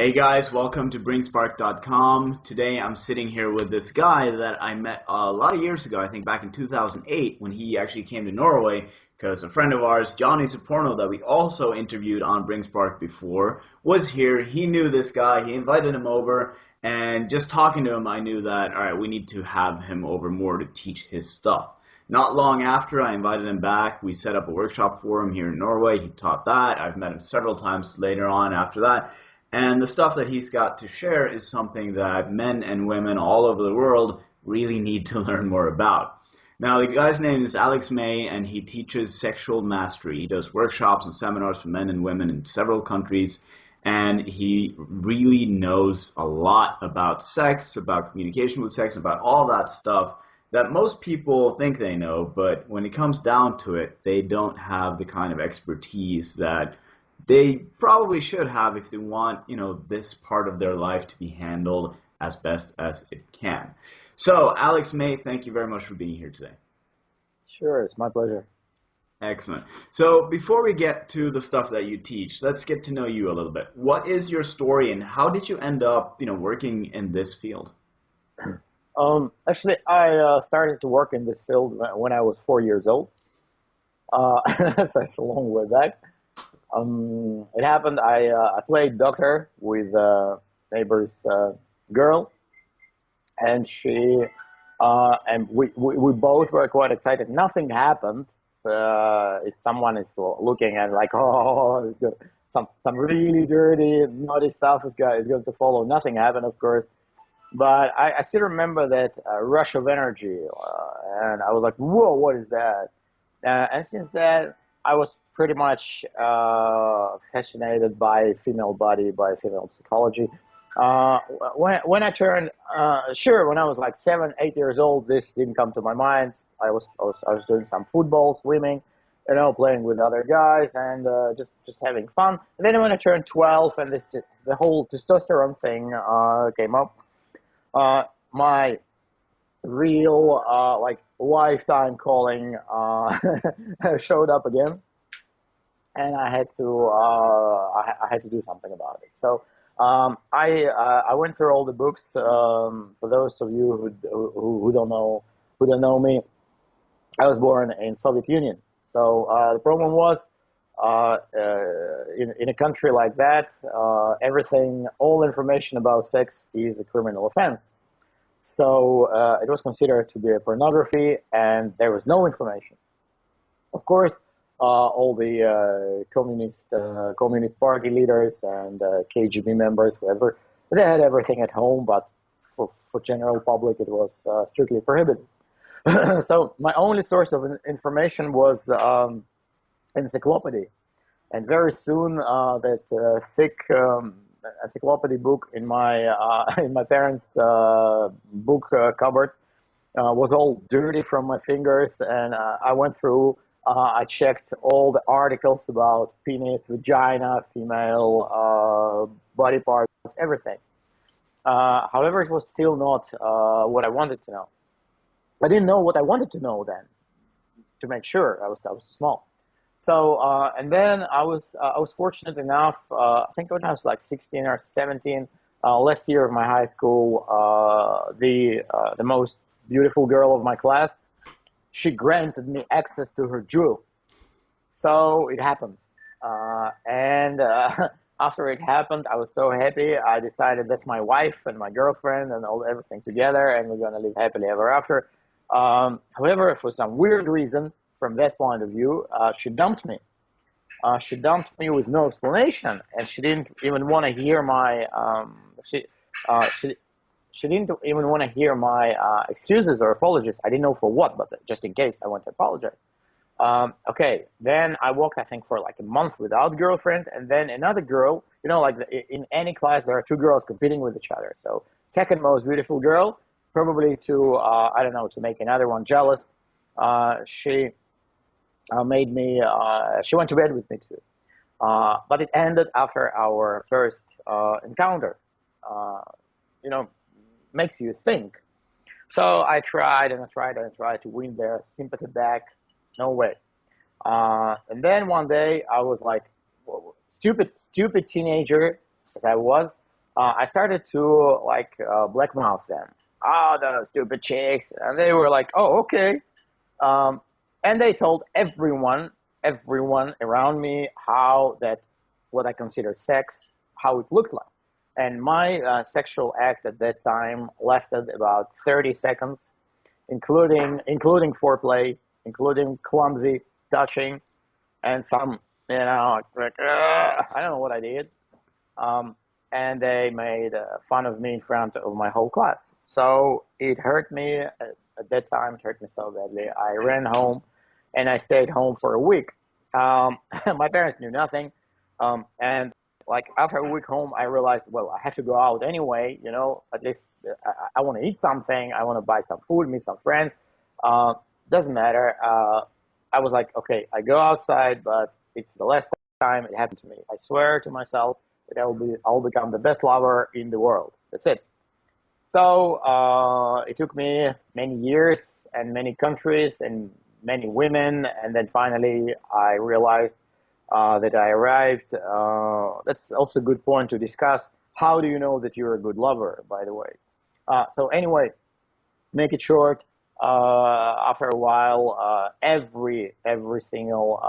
Hey guys, welcome to bringspark.com. Today I'm sitting here with this guy that I met a lot of years ago, I think back in 2008 when he actually came to Norway because a friend of ours, Johnny Soporno, that we also interviewed on Bringspark before, was here. He knew this guy, he invited him over, and just talking to him I knew that, alright, we need to have him over more to teach his stuff. Not long after, I invited him back. We set up a workshop for him here in Norway. He taught that. I've met him several times later on after that. And the stuff that he's got to share is something that men and women all over the world really need to learn more about. Now, the guy's name is Alex May, and he teaches sexual mastery. He does workshops and seminars for men and women in several countries, and he really knows a lot about sex, about communication with sex, about all that stuff that most people think they know, but when it comes down to it, they don't have the kind of expertise that they probably should have if they want, this part of their life to be handled as best as it can. So, Alex May, thank you very much for being here today. Sure, it's my pleasure. Excellent. So, before we get to the stuff that you teach, let's get to know you a little bit. What is your story and how did you end up, working in this field? Actually, I started to work in this field when I was 4 years old. So it's a long way back. It happened. I played doctor with neighbor's girl, and we both were quite excited. Nothing happened. If someone is looking and like, oh, it's good, some really dirty, naughty stuff is going to follow. Nothing happened, of course. But I still remember that rush of energy, and I was like, whoa, what is that? And since then, I was pretty much fascinated by female body, by female psychology. When I turned, when I was like 7, 8 years old, this didn't come to my mind. I was doing some football, swimming, playing with other guys and just having fun. And then when I turned 12, and the whole testosterone thing came up, my real lifetime calling showed up again, and I had to do something about it. So I went through all the books. For those of you who don't know me, I was born in Soviet Union. So the problem was in a country like that, all information about sex is a criminal offense. So it was considered to be a pornography, and there was no information. Of course, all the communist party leaders and KGB members, whoever, they had everything at home, but for general public, it was strictly prohibited. So my only source of information was encyclopedia. And very soon, that thick encyclopedia book in my parents' book cupboard was all dirty from my fingers, and I went through. I checked all the articles about penis, vagina, female body parts, everything. However, it was still not what I wanted to know. I didn't know what I wanted to know then. To make sure, I was too small. So and then I was fortunate enough. I think when I was like 16 or 17, last year of my high school, the most beautiful girl of my class, she granted me access to her jewel. So it happened, and after it happened, I was so happy. I decided that's my wife and my girlfriend and everything together, and we're gonna live happily ever after. However, for some weird reason, from that point of view, she dumped me. She dumped me with no explanation, and she didn't even want to hear my she didn't even want to hear my excuses or apologies. I didn't know for what, but just in case, I want to apologize. Okay, then I walked, I think, for like a month without girlfriend, and then another girl. In any class, there are two girls competing with each other. So second most beautiful girl, probably to I don't know, to make another one jealous. She made me. She went to bed with me too, but it ended after our first encounter. Uh, you know, makes you think. So I tried and I tried and I tried to win their sympathy back. No way. And then one day I was like, stupid teenager as I was. I started to like blackmouth them. Oh, those stupid chicks, and they were like, "Oh, okay." Um, and they told everyone around me how that what I consider sex, how it looked like. And my sexual act at that time lasted about 30 seconds, including foreplay, including clumsy touching, and some, like I don't know what I did. Um, and they made fun of me in front of my whole class. So it hurt me at that time. It hurt me so badly. I ran home, and I stayed home for a week. My parents knew nothing, and like after a week home, I realized, well, I have to go out anyway. At least I want to eat something. I want to buy some food, meet some friends. Uh, doesn't matter. I was like, okay, I go outside, but it's the last time it happened to me. I swear to myself that I'll become the best lover in the world. That's it. So it took me many years and many countries and many women, and then finally I realized that I arrived. That's also a good point to discuss. How do you know that you're a good lover, by the way? So anyway, make it short. After a while, every single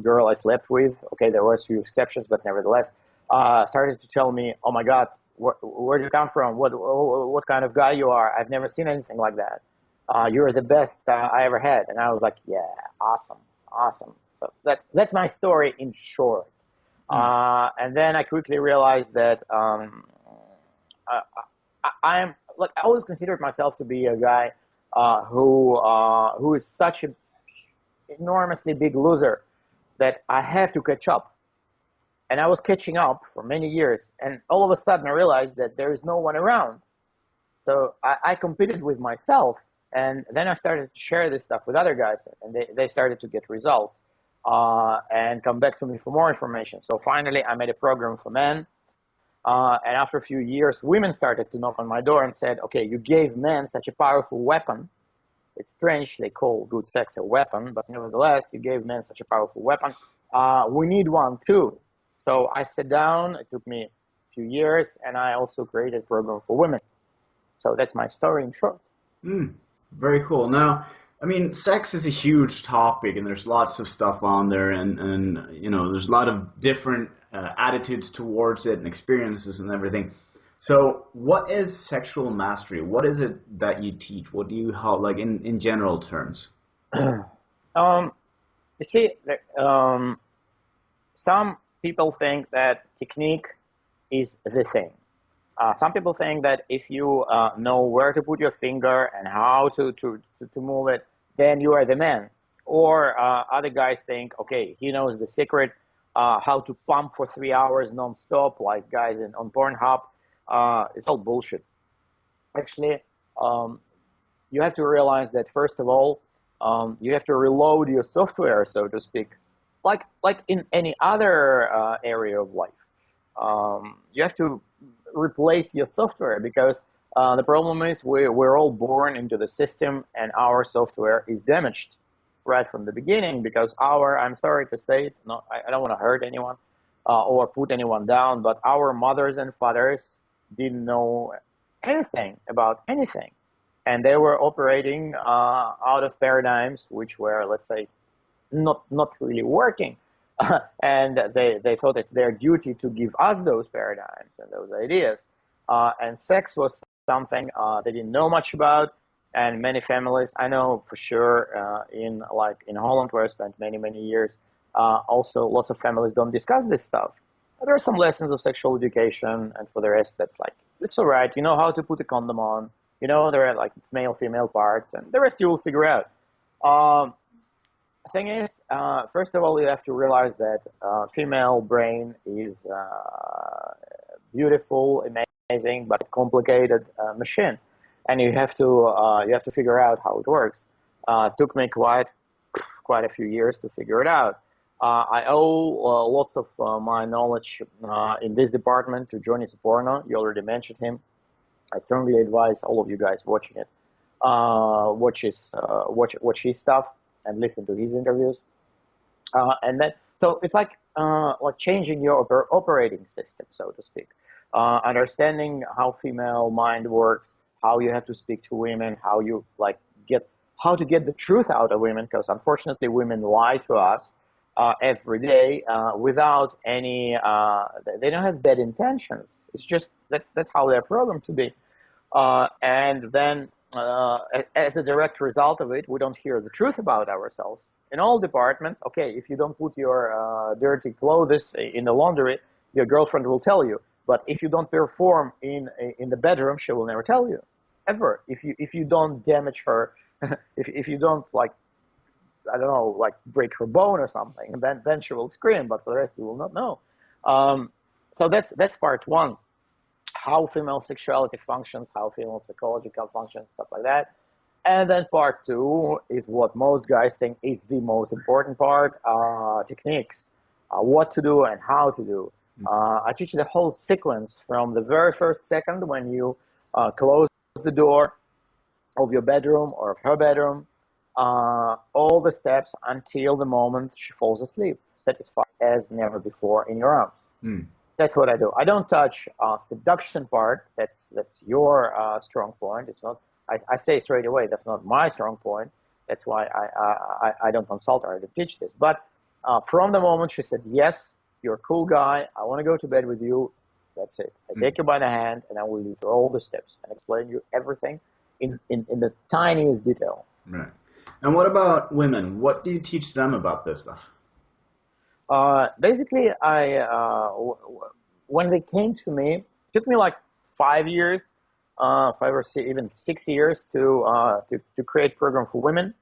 girl I slept with, okay, there was a few exceptions, but nevertheless, started to tell me, "Oh my God, where do you come from? What kind of guy you are? I've never seen anything like that. You're the best I ever had." And I was like, "Yeah, awesome, awesome." So that's my story in short. Hmm. And then I quickly realized that I, I'm like I always considered myself to be a guy who is such an enormously big loser that I have to catch up. And I was catching up for many years, and all of a sudden I realized that there is no one around. So I competed with myself, and then I started to share this stuff with other guys, and they started to get results and come back to me for more information. So finally, I made a program for men. And after a few years, women started to knock on my door and said, "Okay, you gave men such a powerful weapon. It's strange they call good sex a weapon, but nevertheless, you gave men such a powerful weapon. We need one too." So I sat down. It took me a few years, and I also created a program for women. So that's my story in short. Mm, very cool. Now, I mean, sex is a huge topic, and there's lots of stuff on there, and there's a lot of different attitudes towards it and experiences and everything. So, what is sexual mastery? What is it that you teach? What do you help, like in general terms? um, you see, some people think that technique is the thing. Some people think that if you know where to put your finger and how to move it, then you are the man. Or other guys think, okay, he knows the secret, how to pump for 3 hours non-stop, like guys on Pornhub. It's all bullshit. Actually, um, you have to realize that first of all, you have to reload your software, so to speak, like in any other area of life. You have to replace your software because the problem is we're all born into the system and our software is damaged right from the beginning because I'm sorry to say it, no, I don't want to hurt anyone or put anyone down, but our mothers and fathers didn't know anything about anything. And they were operating out of paradigms which were, let's say, not really working. And they thought it's their duty to give us those paradigms and those ideas. And sex was something they didn't know much about. And many families, I know for sure, in Holland, where I spent many years, also lots of families don't discuss this stuff. There are some lessons of sexual education, and for the rest, that's like it's all right. You know how to put a condom on. You know there are like male, female parts, and the rest you will figure out. Um, thing is, first of all, you have to realize that female brain is beautiful, amazing, but complicated machine, and you have to figure out how it works. It took me quite a few years to figure it out. I owe lots of my knowledge in this department to Johnny Saporno. You already mentioned him. I strongly advise all of you guys watching it, watch his stuff and listen to his interviews. And then, so it's like changing your operating system, so to speak. understanding how female mind works, how you have to speak to women, how you like get how to get the truth out of women, because unfortunately women lie to us every day without any. They don't have bad intentions. It's just that's how they're programmed to be. And then, as a direct result of it, we don't hear the truth about ourselves. In all departments, okay, if you don't put your dirty clothes in the laundry, your girlfriend will tell you. But if you don't perform in the bedroom, she will never tell you, ever. If you don't damage her, if you don't like, I don't know, like break her bone or something, then she will scream. But for the rest, you will not know. Um, so that's part one, how female sexuality functions, how female psychological functions, stuff like that. And then part two is what most guys think is the most important part, techniques, what to do and how to do. I teach the whole sequence from the very first second when you close the door of your bedroom or of her bedroom, all the steps until the moment she falls asleep, satisfied as never before in your arms. Mm. That's what I do. I don't touch seduction part. That's your strong point. It's not. I say straight away that's not my strong point. That's why I don't consult her to teach this. But from the moment she said yes, you're a cool guy. I want to go to bed with you. That's it. I take you by the hand and I will lead you all the steps and explain you everything in the tiniest detail. Right. And what about women? What do you teach them about this stuff? Basically, when they came to me, it took me like 5 years, 5 or even 6 years to create program for women.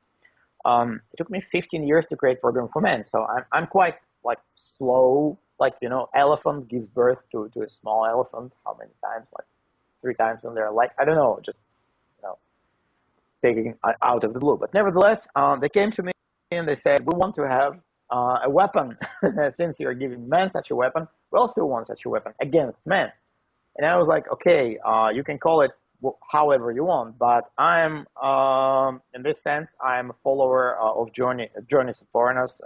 It took me 15 years to create program for men. So I'm quite like slow, like, elephant gives birth to a small elephant. How many times? Like 3 times in their life. I don't know, just, taking out of the blue. But nevertheless, they came to me and they said, we want to have a weapon. Since you're giving men such a weapon, we also want such a weapon against men. And I was like, okay, you can call it however you want, but I'm, in this sense, I'm a follower of Johnny Saporno's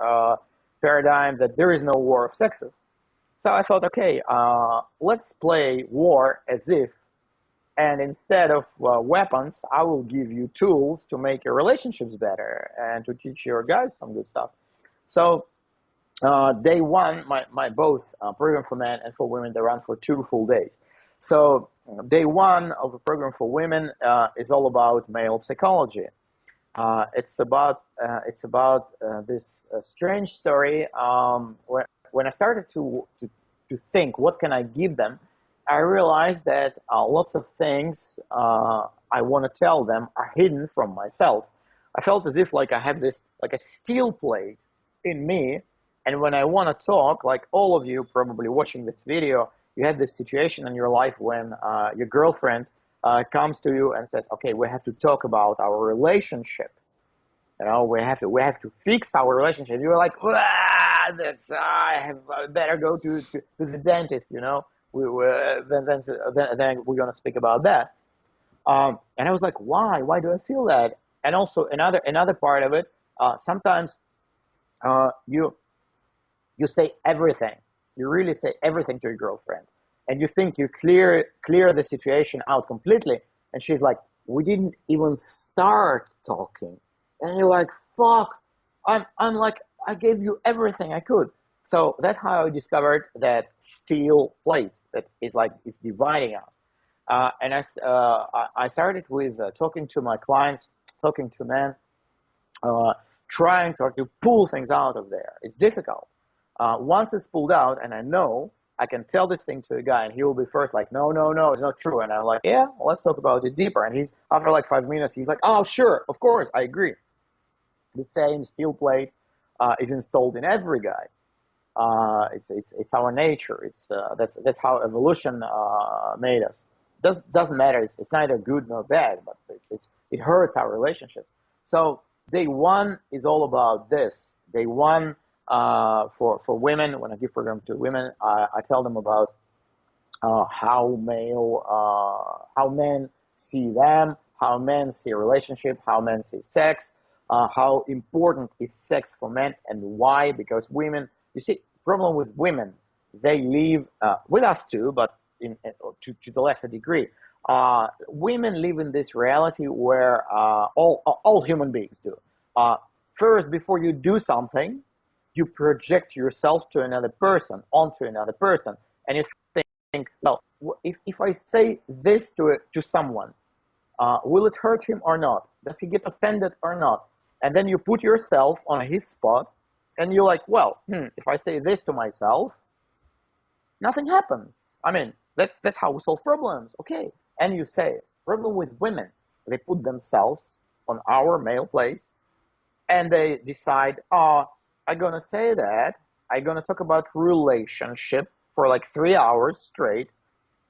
paradigm that there is no war of sexes. So I thought, okay, let's play war as if, and instead of weapons, I will give you tools to make your relationships better and to teach your guys some good stuff. So day one, my both program for men and for women, they run for 2 full days. So day one of the program for women is all about male psychology. It's about this strange story. When I started to think, what can I give them? I realized that lots of things I want to tell them are hidden from myself. I felt as if like I have this like a steel plate in me, and when I want to talk, like all of you probably watching this video, you had this situation in your life when your girlfriend comes to you and says, "Okay, we have to talk about our relationship. We have to fix our relationship." You're like, "That's I better go to the dentist." Then we're gonna speak about that. And I was like, why? Why do I feel that? And also another part of it, sometimes you say everything. You really say everything to your girlfriend, and you think you clear the situation out completely, and she's like, we didn't even start talking, and you're like, fuck, I'm like, I gave you everything I could. So that's how I discovered that steel plate that is like it's dividing us. And I started with talking to my clients, talking to men, trying to pull things out of there. It's difficult. Once it's pulled out, and I know I can tell this thing to a guy, and he will be first like, no, no, no, it's not true. And I'm like, yeah, well, let's talk about it deeper. And he's after like 5 minutes, he's like, oh, sure, of course, I agree. The same steel plate is installed in every guy. It's our nature. That's how evolution made us. Doesn't matter. It's neither good nor bad, but it hurts our relationship. So day one is all about this. Day one for women. When I give program to women, I tell them about how men see them, how men see a relationship, how men see sex, how important is sex for men, and why. Because women, you see, problem with women, they live with us too, but to the lesser degree. Women live in this reality where all human beings do. Uh, First, before you do something, you project yourself to another person, onto another person, and you think, well, if I say this to someone, will it hurt him or not? Does he get offended or not? And then you put yourself on his spot, and you're like, well, if I say this to myself, nothing happens. I mean, that's how we solve problems. Okay. And you say, problem with women, they put themselves on our male place and they decide, oh, I'm gonna say that. I'm gonna talk about relationship for like 3 hours straight.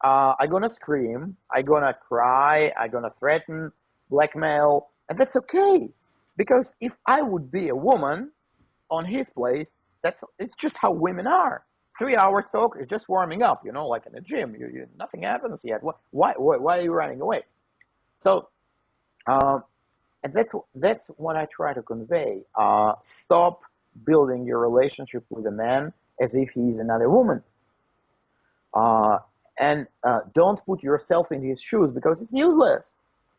I'm gonna scream. I'm gonna cry. I'm gonna threaten, blackmail, and that's okay. Because if I would be a woman on his place, it's just how women are. 3 hours talk is just warming up, like in a gym. Nothing happens yet. Why are you running away? So, um, and that's what I try to convey. Stop building your relationship with a man as if he's another woman, and don't put yourself in his shoes because it's useless.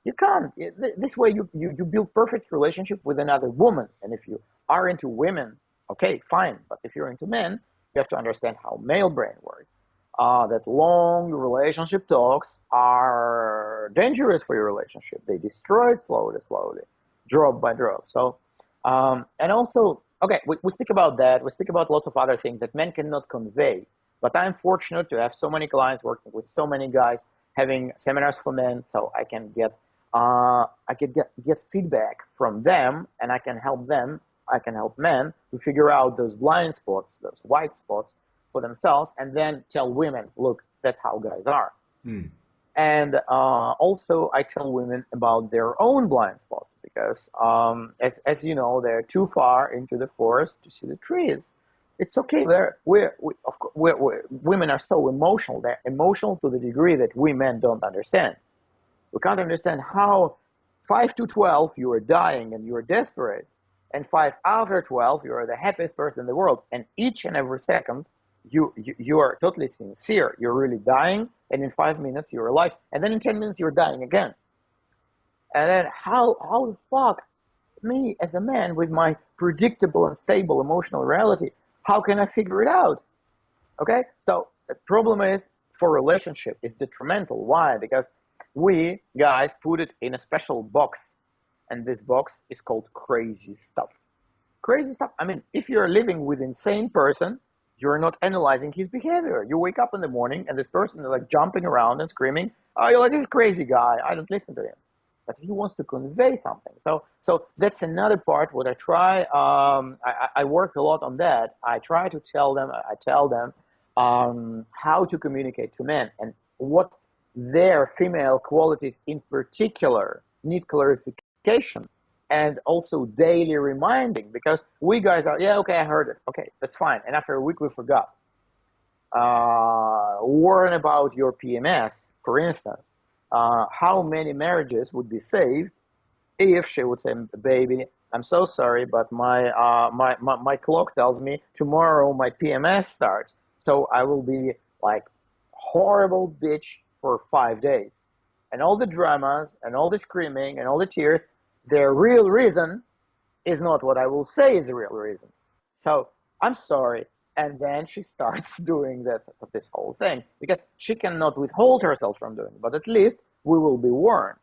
You can't. This way, you build perfect relationship with another woman. And if you are into women, okay, fine. But if you're into men, you have to understand how male brain works. That long relationship talks are dangerous for your relationship. They destroy it slowly, drop by drop. So, and also, okay, we speak about that. We speak about lots of other things that men cannot convey. But I'm fortunate to have so many clients working with so many guys, having seminars for men, so I can get feedback from them, and I can help them. I can help men to figure out those blind spots, those white spots for themselves, and then tell women, look, that's how guys are. Hmm. And also, I tell women about their own blind spots because, as you know, they're too far into the forest to see the trees. It's okay. Women are so emotional. They're emotional to the degree that we men don't understand. We can't understand how 5 to 12 you are dying and you are desperate, and 5 after 12 you are the happiest person in the world, and each and every second you are totally sincere. You're really dying, and in 5 minutes you're alive, and then in 10 minutes you're dying again. And then how the fuck me as a man with my predictable and stable emotional reality, how can I figure it out? Okay, so the problem is for relationship is detrimental. Why? Because we guys put it in a special box, and this box is called crazy stuff. Crazy stuff. I mean, if you're living with an insane person, you're not analyzing his behavior. You wake up in the morning and this person is like jumping around and screaming. Oh, you're like, this crazy guy. I don't listen to him. But he wants to convey something. So that's another part. What I try. I work a lot on that. I try to tell them. I tell them how to communicate to men and what their female qualities in particular need clarification and also daily reminding, because we guys are, yeah, okay, I heard it, okay, that's fine, and after a week we forgot. Warn about your PMS, for instance. How many marriages would be saved if she would say, baby, I'm so sorry, but my clock tells me tomorrow my PMS starts, so I will be like horrible bitch for 5 days. And all the dramas and all the screaming and all the tears, their real reason is not what I will say is the real reason. So I'm sorry. And then she starts doing this whole thing because she cannot withhold herself from doing it. But at least we will be warned.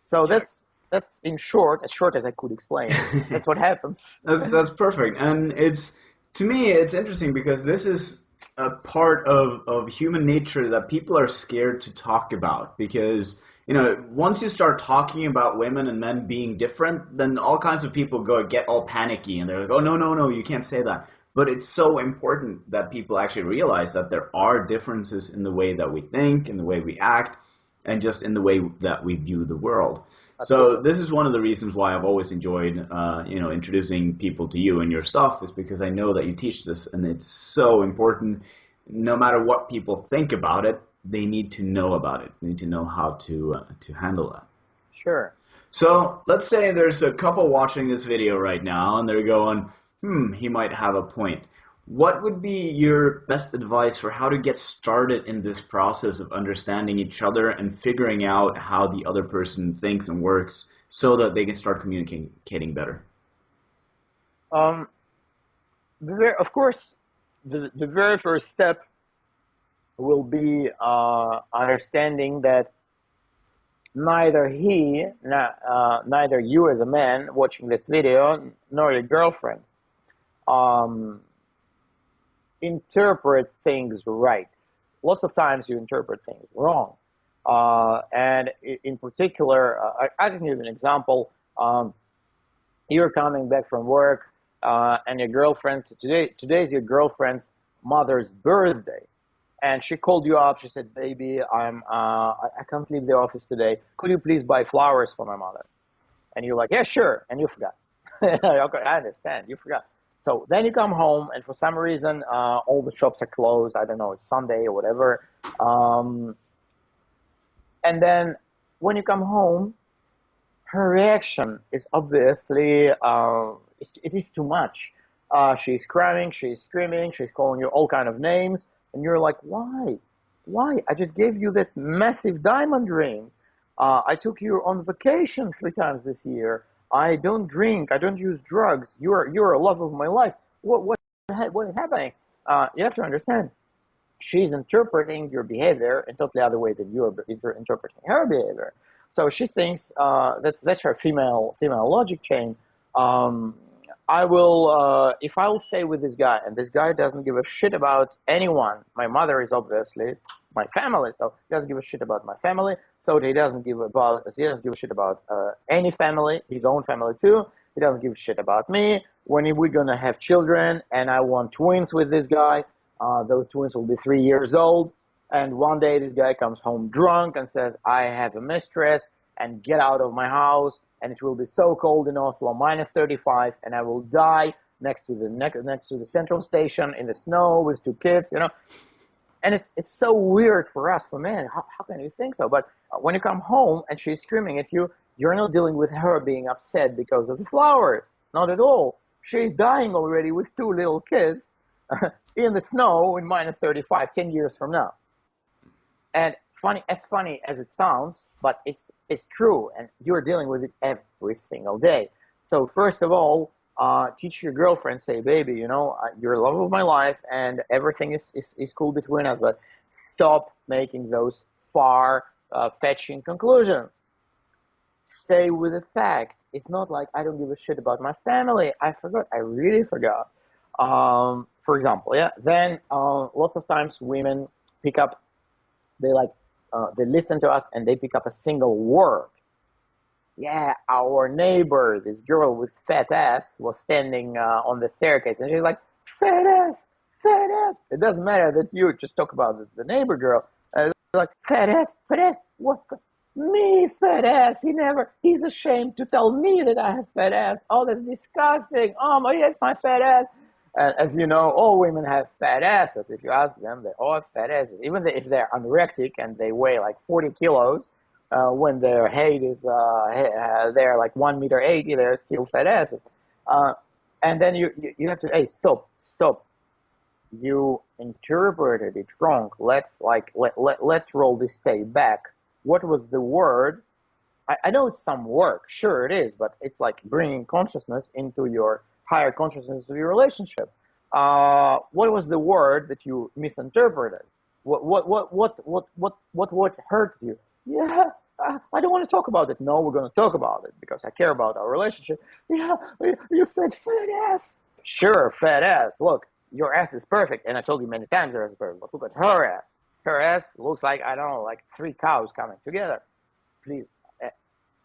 So that's in short, as short as I could explain. That's what happens. That's perfect, and to me it's interesting because this is a part of human nature that people are scared to talk about because once you start talking about women and men being different, then all kinds of people get all panicky and they're like, oh no, you can't say that. But it's so important that people actually realize that there are differences in the way that we think, in the way we act, and just in the way that we view the world. So this is one of the reasons why I've always enjoyed, introducing people to you and your stuff, is because I know that you teach this, and it's so important. No matter what people think about it, they need to know about it. They need to know how to handle that. Sure. So let's say there's a couple watching this video right now, and they're going, he might have a point. What would be your best advice for how to get started in this process of understanding each other and figuring out how the other person thinks and works so that they can start communicating better? Um, of course, the very first step will be understanding that neither you as a man watching this video, nor your girlfriend, um, interpret things right. Lots of times you interpret things wrong. And in particular, I can give you an example. You're coming back from work, and your girlfriend, today's your girlfriend's mother's birthday. And she called you up. She said, "Baby, I can't leave the office today. Could you please buy flowers for my mother?" And you're like, "Yeah, sure." And you forgot. Okay, I understand. You forgot. So then you come home, and for some reason, all the shops are closed. I don't know, it's Sunday or whatever. Um, and then when you come home, her reaction is obviously, it is too much. She's crying, she's screaming, she's calling you all kind of names, and you're like, why? Why? I just gave you that massive diamond ring. I took you on vacation 3 times this year. I don't drink. I don't use drugs. You're a love of my life. What is happening? You have to understand. She's interpreting your behavior in totally other way than you're interpreting her behavior. So she thinks that's her female logic chain. Um, I will if I will stay with this guy and this guy doesn't give a shit about anyone. My mother is obviously my family, so he doesn't give a shit about my family. So he doesn't give a shit about any family, his own family too. He doesn't give a shit about me. When we're gonna have children, and I want twins with this guy, those twins will be 3 years old. And one day this guy comes home drunk and says, I have a mistress and get out of my house. And it will be so cold in Oslo, minus 35, and I will die next to the central station in the snow with 2 kids, you know. And it's so weird for us, for men. How can you think so? But when you come home and she's screaming at you, you're not dealing with her being upset because of the flowers. Not at all. She's dying already with 2 little kids in the snow in minus 35, 10 years from now. And funny as it sounds, but it's true, and you're dealing with it every single day. So first of all, teach your girlfriend, say, baby, you know, you're the love of my life, and everything is cool between us, but stop making those far-fetching conclusions. Stay with the fact. It's not like I don't give a shit about my family. I forgot. I really forgot. For example, yeah. Then lots of times women pick up they like they listen to us and they pick up a single word. Yeah, our neighbor, this girl with fat ass, was standing on the staircase, and she's like, fat ass, fat ass. It doesn't matter that you just talk about the neighbor girl. Like, fat ass, fat ass. What? Me, fat ass. He's ashamed to tell me that I have fat ass. Oh, that's disgusting. Oh my, yes, my fat ass. As you know, all women have fat asses. If you ask them, they all have fat asses. Even if they're anorectic and they weigh like 40 kilos, when their height is they're like 1 meter 80, they're still fat asses. And then you have to, hey, stop. You interpreted it wrong. Let's roll this tape back. What was the word? I know it's some work, sure it is, but it's like bringing consciousness into your higher consciousness of your relationship. What was the word that you misinterpreted? What hurt you? Yeah, I don't want to talk about it. No, we're going to talk about it because I care about our relationship. Yeah, you said fat ass. Sure, fat ass. Look, your ass is perfect, and I told you many times your ass is perfect. But look at her ass. Her ass looks like, I don't know, like 3 cows coming together. Please,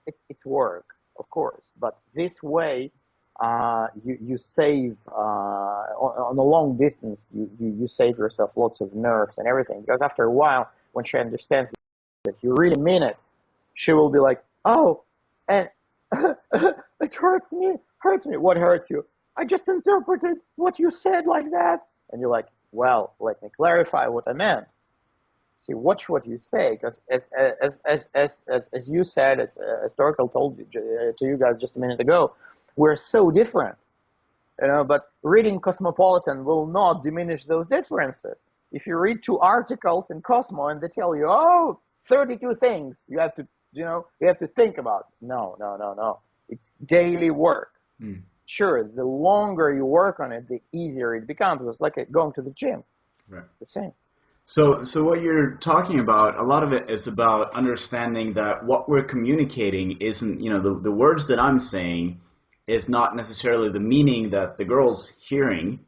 it's work, of course, but this way you save on a long distance. You save yourself lots of nerves and everything, because after a while, when she understands that you really mean it, she will be like, oh, and it hurts me. What hurts you? I just interpreted what you said like that. And you're like, well, let me clarify what I meant. See, watch what you say, because as you said, as Torkel told you, to you guys just a minute ago, we're so different. But reading Cosmopolitan will not diminish those differences. If you read two articles in Cosmo and they tell you, oh, 32 things you have to, you have to think about. No, no, no, no. It's daily work. Mm. Sure, the longer you work on it, the easier it becomes. It's like going to the gym. Right. The same. So what you're talking about, a lot of it is about understanding that what we're communicating isn't, the words that I'm saying is not necessarily the meaning that the girl's hearing,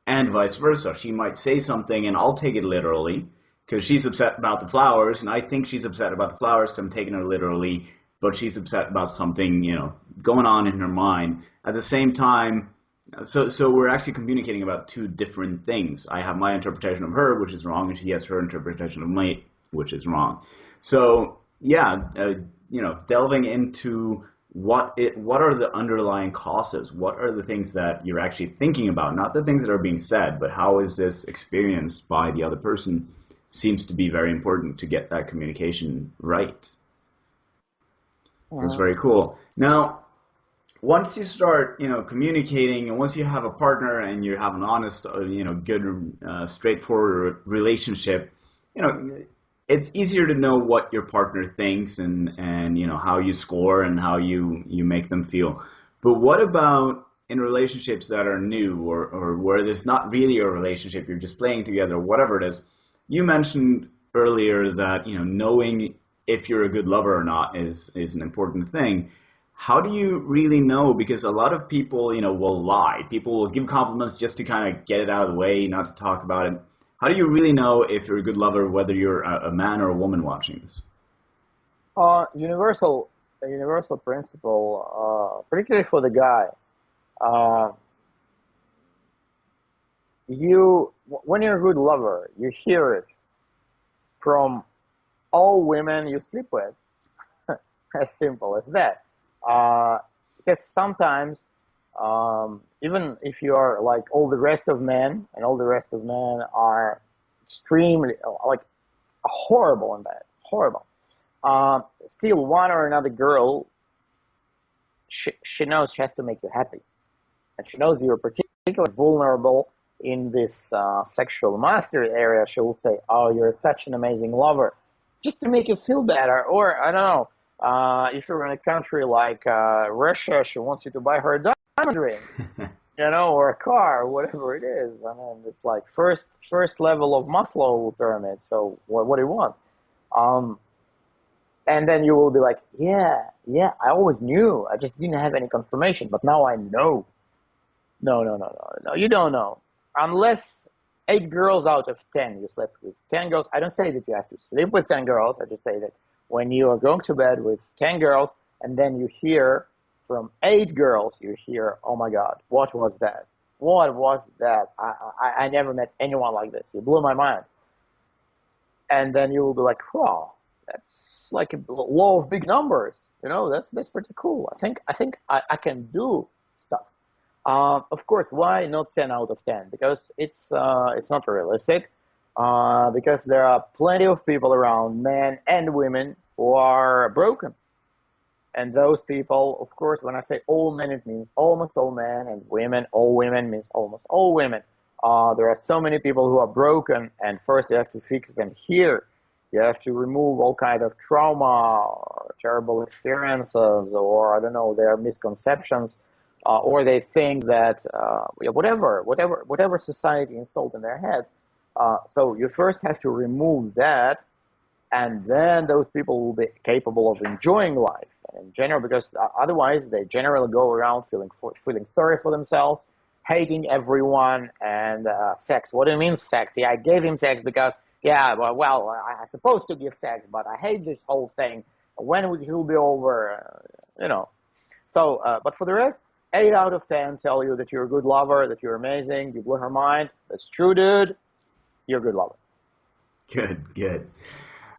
and vice versa. She might say something and I'll take it literally because she's upset about the flowers, and I think she's upset about the flowers because I'm taking her literally, but she's upset about something, going on in her mind. At the same time, so we're actually communicating about two different things. I have my interpretation of her, which is wrong, and she has her interpretation of me, which is wrong. So yeah, delving into what are the underlying causes? What are the things that you're actually thinking about? Not the things that are being said, but how is this experienced by the other person? Seems to be very important to get that communication right. So it's Mhm. very cool. Now, once you start, communicating, and once you have a partner and you have an honest, good, straightforward relationship, you know, it's easier to know what your partner thinks and how you score and how you make them feel. But what about in relationships that are new or where there's not really a relationship, you're just playing together, whatever it is? You mentioned earlier that, knowing if you're a good lover or not is an important thing. How do you really know? Because a lot of people, will lie. People will give compliments just to kind of get it out of the way, not to talk about it. How do you really know if you're a good lover, whether you're a man or a woman watching this? Universal, a universal principle, particularly for the guy. Uh, when you're a good lover, you hear it from all women you sleep with. As simple as that. Uh, because sometimes, even if you are like all the rest of men, and all the rest of men are extremely like horrible and bad, horrible. Still, one or another girl, she knows she has to make you happy, and she knows you're particularly vulnerable in this sexual mastery area. She will say, "Oh, you're such an amazing lover," just to make you feel better. Or I don't know, if you're in a country like Russia, she wants you to buy her a diamond ring, or a car, or whatever it is. I mean, it's like first level of Maslow pyramid. So what do you want? Um, and then you will be like, yeah, yeah, I always knew. I just didn't have any confirmation, but now I know. No, no, no, no, no. You don't know. Unless 8 girls out of 10 you slept with 10 girls. I don't say that you have to sleep with 10 girls. I just say that when you are going to bed with 10 girls and then you hear from 8 girls, you hear, oh my God, what was that? What was that? I never met anyone like this. You blew my mind. And then you will be like, wow, that's like a law of big numbers. That's pretty cool. I think I can do stuff. Of course, why not 10 out of 10? Because it's not realistic. Because there are plenty of people around, men and women, who are broken. And those people, of course, when I say all men, it means almost all men, and women, all women means almost all women. There are so many people who are broken, and first you have to fix them here. You have to remove all kind of trauma, or terrible experiences, or I don't know, their misconceptions, or they think that yeah, whatever society installed in their head. So you first have to remove that, and then those people will be capable of enjoying life in general, because otherwise they generally go around feeling sorry for themselves, hating everyone, and sex. What do you mean sex? Yeah, I gave him sex because, yeah, well, I'm supposed to give sex, but I hate this whole thing. When will he be over? So, but for the rest, 8 out of 10 tell you that you're a good lover, that you're amazing, you blew her mind. That's true, dude. You're a good lover. Good, good.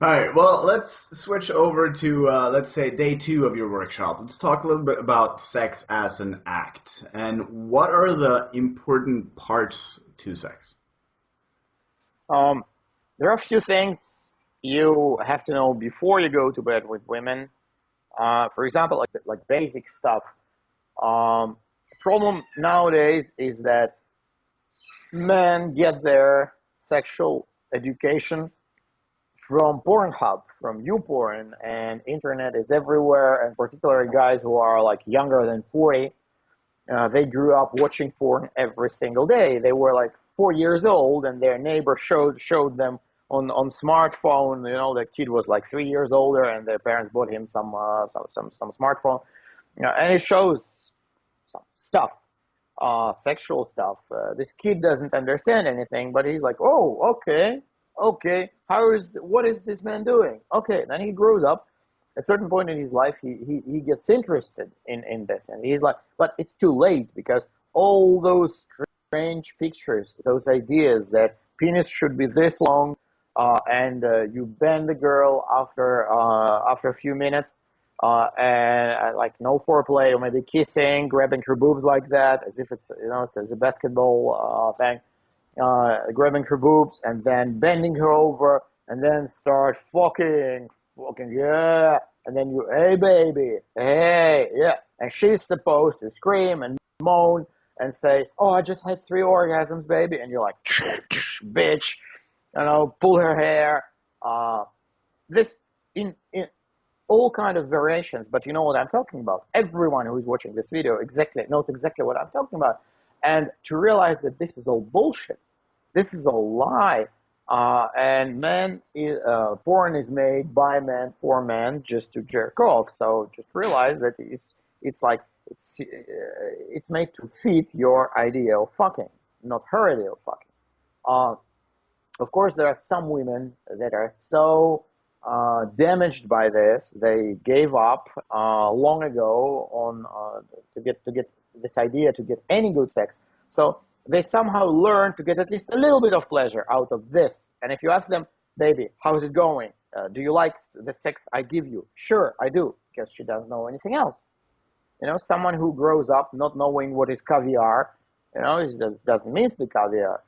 All right, well, let's switch over to, let's say, day two of your workshop. Let's talk a little bit about sex as an act. And what are the important parts to sex? Um, there are a few things you have to know before you go to bed with women. For example, like basic stuff. Um, problem nowadays is that men get their sexual education from Pornhub, from YouPorn, and internet is everywhere, and particularly guys who are like younger than 40, they grew up watching porn every single day. They were like 4 years old, and their neighbor showed them on smartphone. You know, the kid was like 3 years older, and their parents bought him some smartphone, and it shows some stuff, sexual stuff. This kid doesn't understand anything, but he's like, oh, okay, what is this man doing? Okay, then he grows up. At a certain point in his life, he gets interested in this, and he's like, but it's too late, because all those strange pictures, those ideas that penis should be this long, and you bend the girl after a few minutes, and like no foreplay, or maybe kissing, grabbing her boobs like that, as if it's, it's a basketball thing, grabbing her boobs and then bending her over and then start fucking, yeah, and then you, hey baby, hey, yeah, and she's supposed to scream and moan and say, oh, I just had 3 orgasms, baby, and you're like, bitch, pull her hair, this in all kind of variations, but you know what I'm talking about. Everyone who is watching this video knows exactly what I'm talking about. And to realize that this is all bullshit, this is all lie, and porn is made by men for men just to jerk off. So just realize that it's made to fit your idea of fucking, not her idea of fucking. Of course, there are some women that are so damaged by this, they gave up long ago on to get this idea to get any good sex. So they somehow learn to get at least a little bit of pleasure out of this. And if you ask them, baby, how's it going? Do you like the sex I give you? Sure, I do, because she doesn't know anything else. Someone who grows up not knowing what is caviar, doesn't miss the caviar.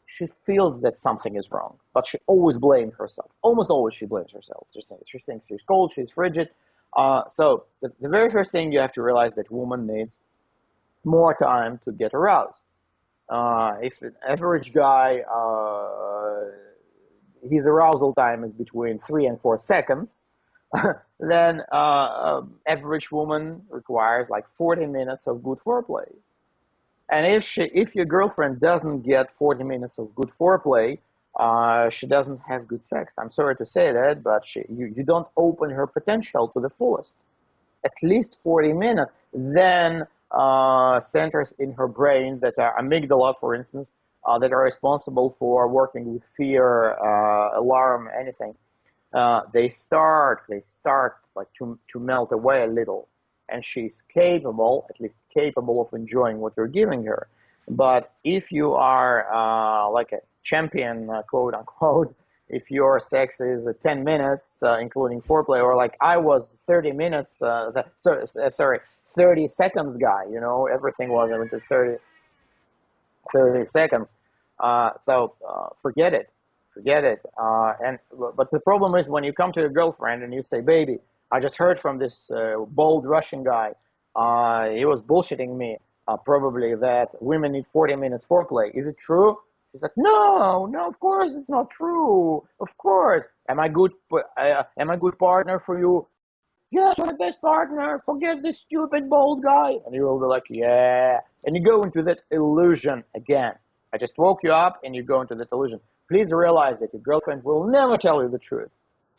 She feels that something is wrong, but she always blames herself. Almost always she blames herself. She thinks she's cold, she's frigid. So the very first thing you have to realize that woman needs more time to get aroused. If an average guy, his arousal time is between 3 and 4 seconds, then average woman requires like 40 minutes of good foreplay. And if your girlfriend doesn't get 40 minutes of good foreplay, she doesn't have good sex. I'm sorry to say that, but you don't open her potential to the fullest. At least 40 minutes. Then centers in her brain that are amygdala, for instance, that are responsible for working with fear, alarm, anything. They start like to melt away a little. And she's capable, at least capable of enjoying what you're giving her. But if you are like a champion, quote unquote, if your sex is 10 minutes, including foreplay, or like I was 30 minutes, 30 seconds guy, everything was into 30 seconds. So forget it. But the problem is when you come to your girlfriend and you say, baby, I just heard from this bold Russian guy. He was bullshitting me, probably that women need 40 minutes foreplay. Is it true? She's like, no, of course it's not true. Of course. Am I good partner for you? Yes, you're the best partner. Forget this stupid bold guy. And you will be like, yeah. And you go into that illusion again. I just woke you up and you go into that illusion. Please realize that your girlfriend will never tell you the truth.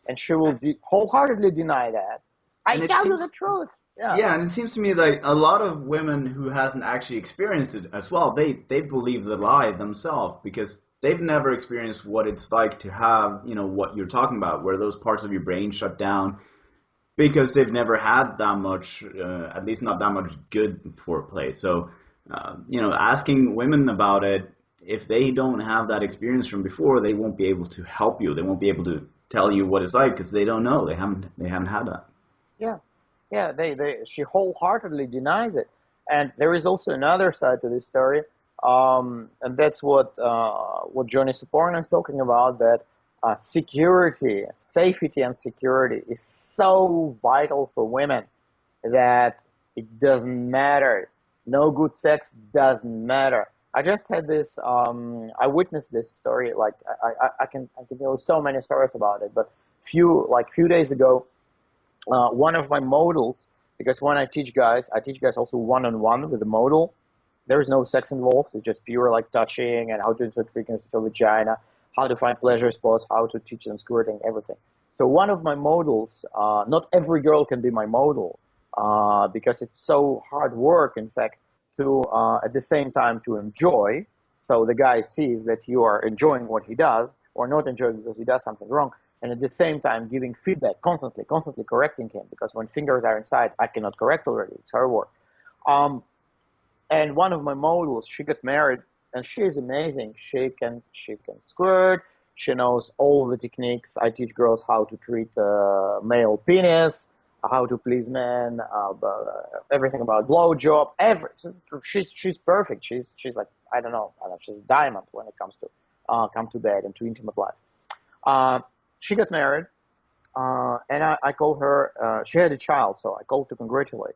And she will wholeheartedly deny that. I tell you the truth. Yeah, and it seems to me like a lot of women who hasn't actually experienced it as well, they believe the lie themselves because they've never experienced what it's like to have, what you're talking about, where those parts of your brain shut down because they've never had that much, at least not that much good foreplay. So, asking women about it, if they don't have that experience from before, they won't be able to help you. They won't be able to tell you what it's like because they don't know. They haven't had that. Yeah. She wholeheartedly denies it. And there is also another side to this story, and that's what Johnny Saporna is talking about. That safety and security is so vital for women that It doesn't matter. No good sex doesn't matter. I just had this. I witnessed this story. Like I can tell so many stories about it. But few days ago, one of my models, because when I teach guys also one on one with the model. There is no sex involved. It's just pure like touching and how to insert frequency to vagina, how to find pleasure spots, how to teach them squirting, everything. So one of my models, not every girl can be my model, because it's so hard work, in fact, to at the same time to enjoy. So the guy sees that you are enjoying what he does, or not enjoying because he does something wrong, and at the same time giving feedback constantly, constantly correcting him. Because when fingers are inside, I cannot correct already. It's her work. Um, and one of my models, she got married, and she is amazing. She can squirt. She knows all the techniques. I teach girls how to treat male penis, how to please men, everything about blowjob. She's perfect. She's like, I don't know, she's a diamond when it comes to come to bed and to intimate life. Uh, she got married, and I called her. She had a child, so I called to congratulate.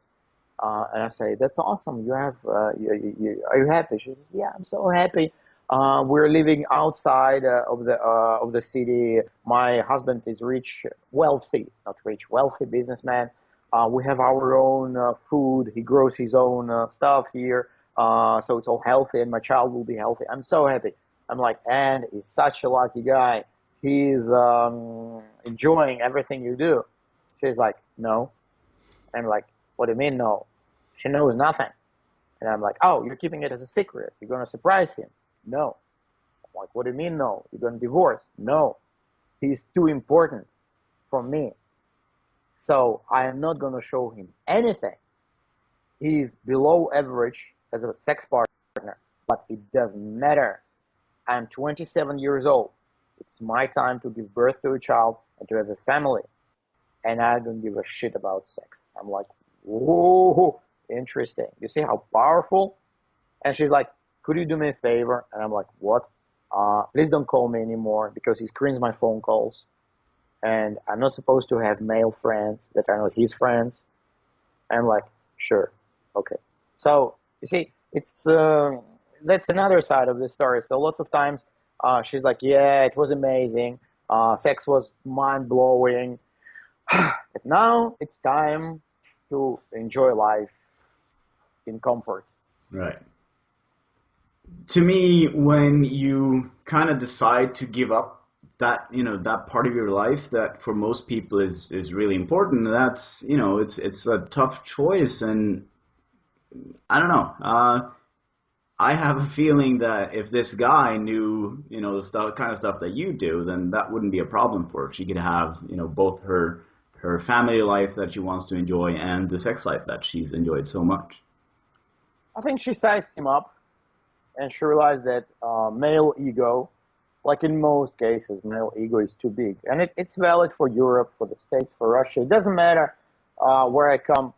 And I say, "That's awesome. You have, are you happy?" She says, "Yeah, I'm so happy. We're living outside of the city. My husband is rich, wealthy, not rich, wealthy businessman. We have our own food. He grows his own stuff here, so it's all healthy, and my child will be healthy. I'm so happy." I'm like, "And he's such a lucky guy. He's enjoying everything you do." She's like, "No." I'm like, "What do you mean, no?" She knows nothing. And I'm like, "Oh, you're keeping it as a secret. You're going to surprise him." "No." I'm like, "What do you mean, no? You're going to divorce?" "No. He's too important for me. So I am not going to show him anything. He's below average as a sex partner, but it doesn't matter. I'm 27 years old. It's my time to give birth to a child and to have a family. And I don't give a shit about sex." I'm like, "Whoa, interesting. You see how powerful?" And she's like, "Could you do me a favor?" And I'm like, "What?" "Please don't call me anymore because he screens my phone calls. And I'm not supposed to have male friends that are not his friends." I'm like, "Sure. Okay." So, you see, it's that's another side of the story. So lots of times she's like, "Yeah, it was amazing. Sex was mind blowing. But now it's time to enjoy life in comfort." Right. To me, when you kind of decide to give up that, that part of your life that for most people is really important, that's, it's a tough choice. And I don't know. I have a feeling that if this guy knew, the stuff, kind of stuff that you do, then that wouldn't be a problem for her. She could have, both her family life that she wants to enjoy and the sex life that she's enjoyed so much. I think she sized him up, and she realized that male ego, like in most cases, male ego is too big. And it's valid for Europe, for the States, for Russia. It doesn't matter where I come.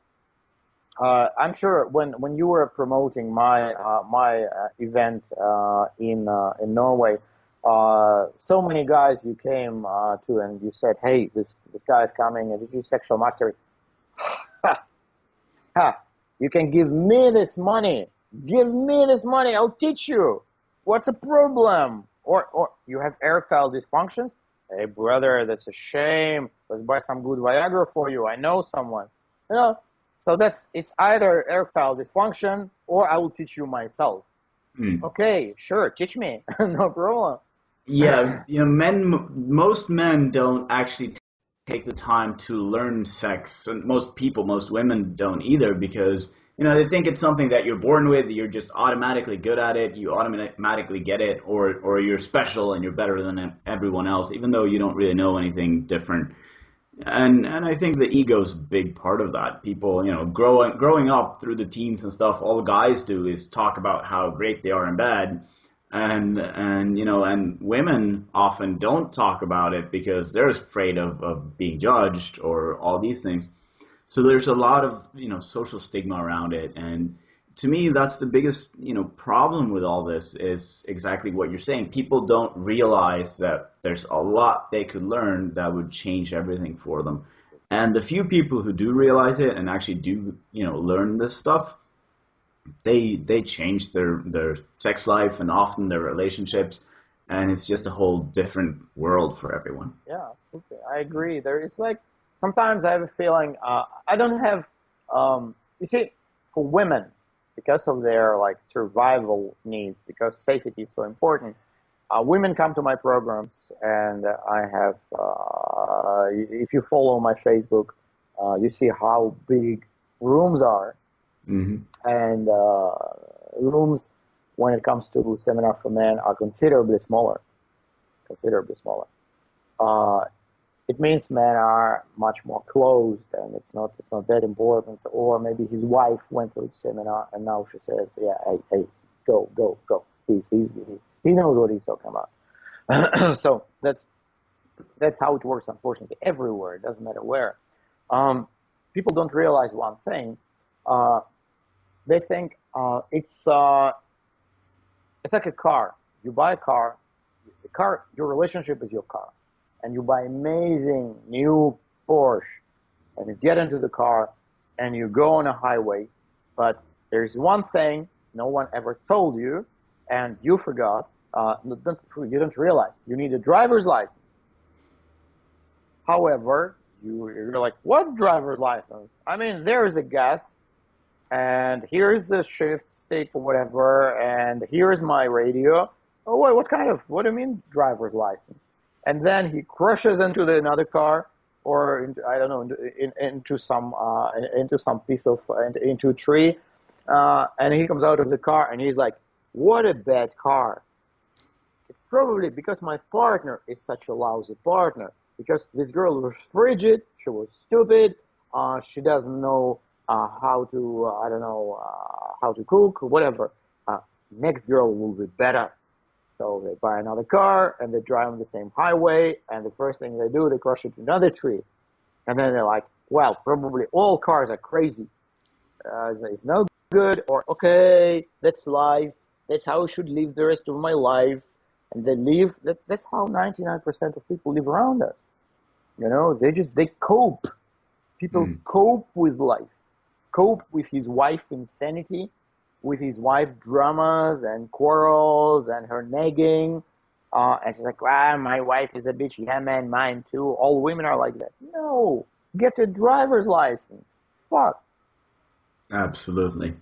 I'm sure when you were promoting my event in Norway, so many guys you came to and you said, "Hey, this guy is coming and did you sexual mastery?" Ha, ha! You can give me this money. Give me this money. I'll teach you. What's the problem? Or you have erectile dysfunctions? Hey, brother, that's a shame. Let's buy some good Viagra for you. I know someone. You know, so it's either erectile dysfunction or I will teach you myself. Hmm. Okay, sure, teach me. No problem. Yeah, most men don't actually take the time to learn sex, and most people, most women don't either, because they think it's something that you're born with. You're just automatically good at it. You automatically get it, or you're special and you're better than everyone else, even though you don't really know anything different. And I think the ego's a big part of that. People, growing up through the teens and stuff, all the guys do is talk about how great they are in bed, and women often don't talk about it because they're afraid of being judged or all these things. So there's a lot of social stigma around it, and to me that's the biggest problem with all this is exactly what you're saying. People don't realize that there's a lot they could learn that would change everything for them. And the few people who do realize it and actually do, learn this stuff, they change their sex life and often their relationships, and it's just a whole different world for everyone. Yeah, absolutely. I agree. There is like sometimes I have a feeling I don't have you see for women because of their like survival needs because safety is so important. Women come to my programs and I have if you follow my Facebook, you see how big rooms are Hmm. and rooms when it comes to seminar for men are considerably smaller. Considerably smaller. Uh, it means men are much more closed and it's not that important. Or maybe his wife went to his seminar and now she says, yeah, hey, go. He knows what he's talking about. So that's how it works, unfortunately, everywhere. It doesn't matter where. Um, People don't realize one thing. Uh, they think it's like a car. You buy a car. The car, your relationship is your car, and you buy amazing new Porsche, and you get into the car, and you go on a highway. But there's one thing no one ever told you, and you forgot. You don't realize you need a driver's license. However, you're like, what driver's license? I mean, there's a gas, and here's the shift stick or whatever, and here's my radio. Oh, wait, what do you mean driver's license? And then he crashes into another car, or into, I don't know, into some piece of, into a tree, and he comes out of the car and he's like, what a bad car. It's probably because my partner is such a lousy partner. Because this girl was frigid, she was stupid, she doesn't know how to, I don't know, how to cook, whatever. Next girl will be better. So they buy another car and they drive on the same highway, and the first thing they do, they crash into another tree. And then they're like, well, probably all cars are crazy. It's no good, or okay, that's life. That's how I should live the rest of my life. And they live, that's how 99% of people live around us. They cope. People Mm. cope with life, cope with his wife insanity, with his wife dramas and quarrels and her nagging. And she's like, my wife is a bitch. Yeah, man, mine too. All women are like that. No, get a driver's license. Fuck. Absolutely.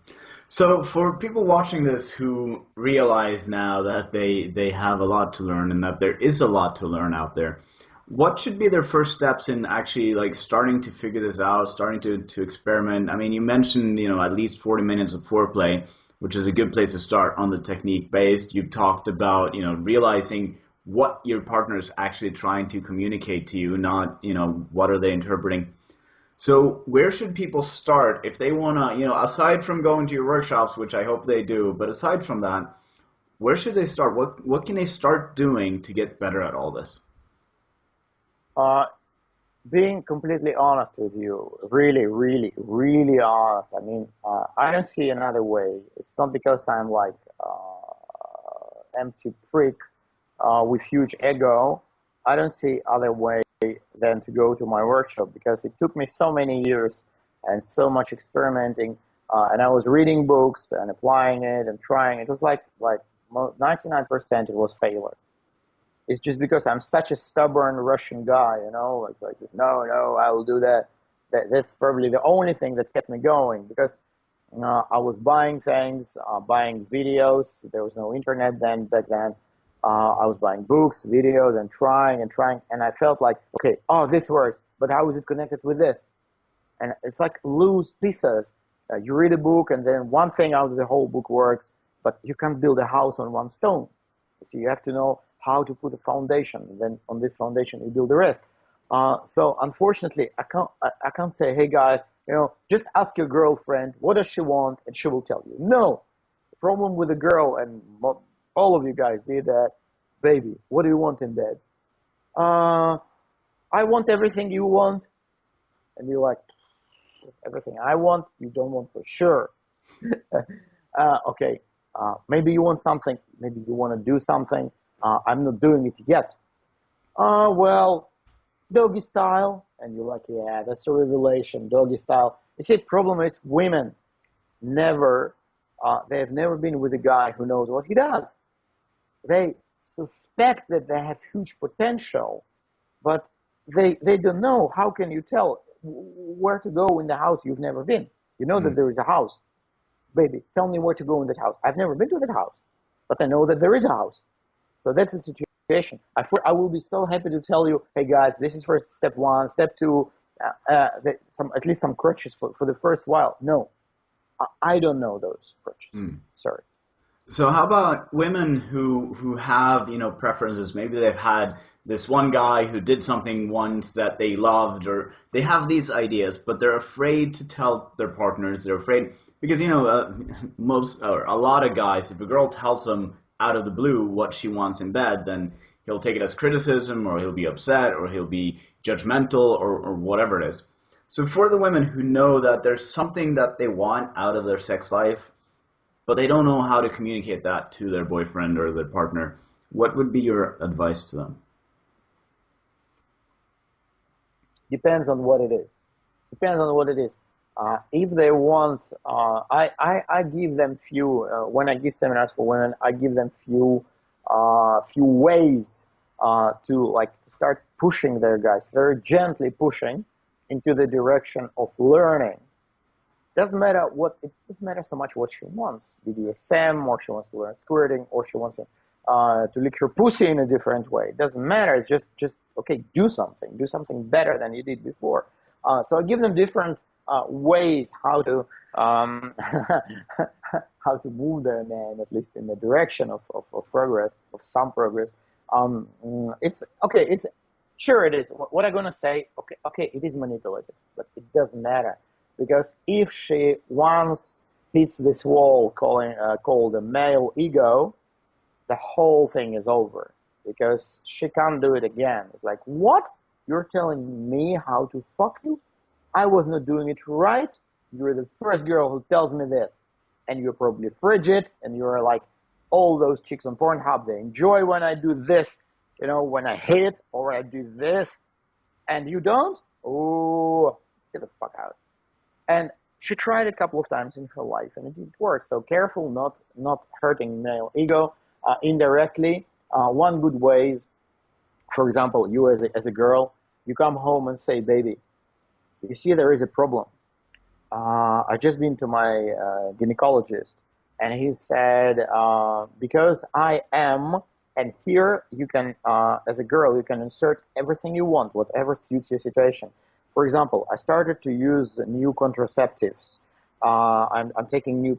So for people watching this who realize now that they have a lot to learn and that there is a lot to learn out there, what should be their first steps in actually like starting to figure this out, starting to experiment? I mean, you mentioned, at least 40 minutes of foreplay, which is a good place to start on the technique based. You've talked about, realizing what your partner is actually trying to communicate to you, not, what are they interpreting. So where should people start if they want to, aside from going to your workshops, which I hope they do, but aside from that, where should they start? What can they start doing to get better at all this? Uh, Being completely honest with you, really, really, really honest. I mean, I don't see another way. It's not because I'm like empty prick with huge ego. I don't see other way than to go to my workshop because it took me so many years and so much experimenting. And I was reading books and applying it and trying. It was like 99% it was failure. It's just because I'm such a stubborn Russian guy, like just no, I will do that. That's probably the only thing that kept me going because I was buying things, buying videos. There was no internet then back then. I was buying books, videos, and trying, and I felt like, okay, oh, this works, but how is it connected with this? And it's like loose pieces. You read a book, and then one thing out of the whole book works, but you can't build a house on one stone. So you have to know how to put a foundation, and then on this foundation you build the rest. So unfortunately, I can't say, hey guys, just ask your girlfriend what does she want, and she will tell you. No, the problem with the girl, and all of you guys did that, baby. What do you want in bed? Uh, I want everything you want, and you're like, everything I want, you don't want for sure. Okay, maybe you want something, maybe you want to do something. I'm not doing it yet. Well, doggy style, And you're like, yeah, that's a revelation, doggy style. You see, the problem is women never, they have never been with a guy who knows what he does. They suspect that they have huge potential, but they don't know. How can you tell where to go in the house you've never been? You know that Mm. there is a house. Baby, tell me where to go in that house. I've never been to that house, but I know that there is a house. So that's the situation. I will be so happy to tell you, hey guys, this is first step one, step two, at least some crutches for the first while. No, I don't know those crutches. Mm. Sorry. So how about women who have, preferences? Maybe they've had this one guy who did something once that they loved, or they have these ideas, but they're afraid to tell their partners. They're afraid because, most or a lot of guys, if a girl tells them out of the blue what she wants in bed, then he'll take it as criticism, or he'll be upset, or he'll be judgmental, or whatever it is. So for the women who know that there's something that they want out of their sex life, but they don't know how to communicate that to their boyfriend or their partner, what would be your advice to them? Depends on what it is. Depends on what it is. If they want, I give them few, when I give seminars for women, I give them few ways to like start pushing their guys, very gently pushing into the direction of learning. It doesn't matter so much what she wants, BDSM, or she wants to learn squirting, or she wants to lick her pussy in a different way. It doesn't matter. It's just okay. Do something better than you did before. So I give them different ways how to how to move their man, at least in the direction of progress, of some progress. It's okay. It's sure it is. What I'm gonna say, okay, it is manipulative, but it doesn't matter because if she once hits this wall called the male ego, the whole thing is over because she can't do it again. It's like, what? You're telling me how to fuck you? I was not doing it right. You're the first girl who tells me this. And you're probably frigid, and you're like all those chicks on Pornhub, they enjoy when I do this, when I hit or I do this, and you don't? Oh, get the fuck out. And she tried a couple of times in her life, and it didn't work. So careful not hurting male ego indirectly. One good way is, for example, you as a girl, you come home and say, baby, you see there is a problem. I just been to my gynecologist, and he said, because I am, and here you can, as a girl, you can insert everything you want, whatever suits your situation. For example, I started to use new contraceptives. I'm taking new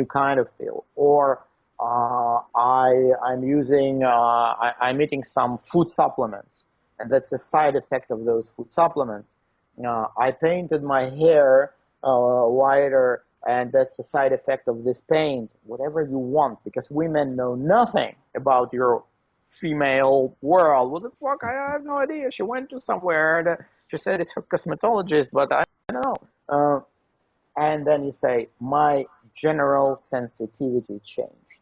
kind of pill, or I'm eating some food supplements, and that's a side effect of those food supplements. I painted my hair lighter, and that's a side effect of this paint. Whatever you want, because women know nothing about your female world. What the fuck? I have no idea. She went to somewhere. She said it's her cosmetologist, but I don't know. And then you say, my general sensitivity changed.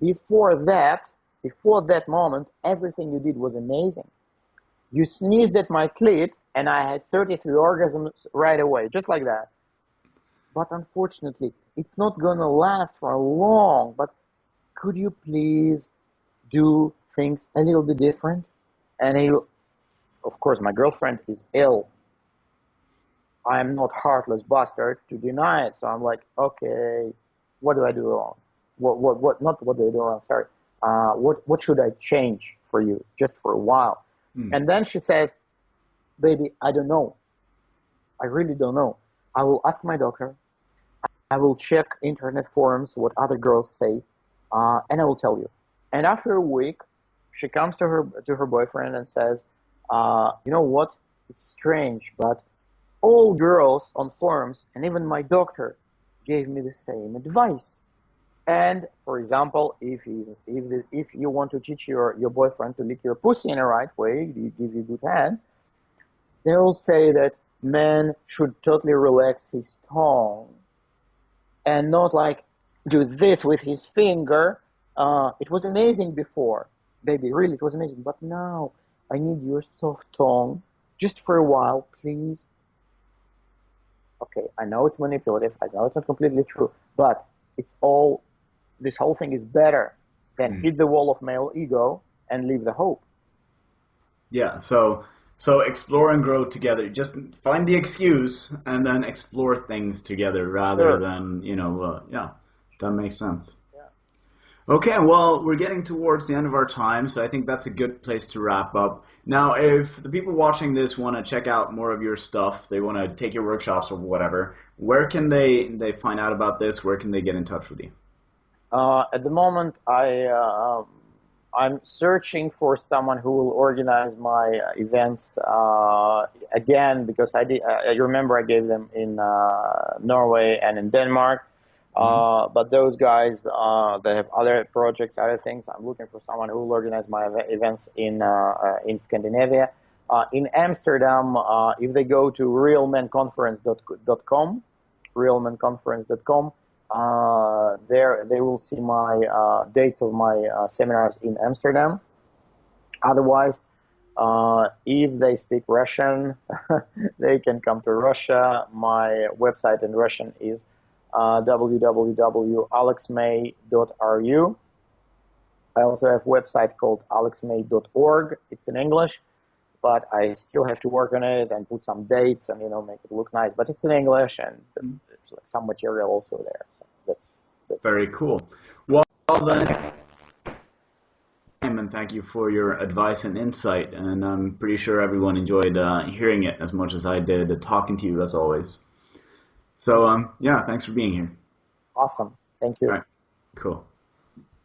Before that moment, everything you did was amazing. You sneezed at my clit, and I had 33 orgasms right away, just like that. But unfortunately, it's not gonna last for long. But could you please do things a little bit different? And of course, my girlfriend is ill. I'm not heartless bastard to deny it. So I'm like, okay, what do I do wrong? Not what do I do wrong, sorry. What should I change for you just for a while? Hmm. And then she says, baby, I don't know. I really don't know. I will ask my doctor. I will check internet forums, what other girls say, and I will tell you. And after a week, she comes to her boyfriend and says, you know what? It's strange, but all girls on forums and even my doctor gave me the same advice. And for example, if you want to teach your boyfriend to lick your pussy in the right way, you give you good hand, they will say that man should totally relax his tongue and not like do this with his finger. It was amazing before, baby, really, it was amazing. But now I need your soft tongue just for a while, please. Okay, I know it's manipulative. I know it's not completely true, but this whole thing is better than Mm. hit the wall of male ego and leave the hope. Yeah, so explore and grow together. Just find the excuse and then explore things together rather Sure. than, yeah, that makes sense. Yeah. Okay, well, we're getting towards the end of our time, so I think that's a good place to wrap up. Now, if the people watching this want to check out more of your stuff, they want to take your workshops or whatever, where can they find out about this? Where can they get in touch with you? At the moment, I'm searching for someone who will organize my events again because I remember I gave them in Norway and in Denmark. Hmm. But those guys they have other projects, other things. I'm looking for someone who will organize my events in Scandinavia. In Amsterdam, if they go to realmenconference.com, realmenconference.com, there they will see my dates of my seminars in Amsterdam. Otherwise, if they speak Russian, they can come to Russia. My website in Russian is www.alexmay.ru. I also have a website called alexmay.org. It's in English, but I still have to work on it and put some dates and make it look nice. But it's in English and there's like some material also there. So that's Very cool. Well, then, and thank you for your advice and insight. And I'm pretty sure everyone enjoyed hearing it as much as I did talking to you, as always. So, yeah, thanks for being here. awesome. Thank All you. right, cool.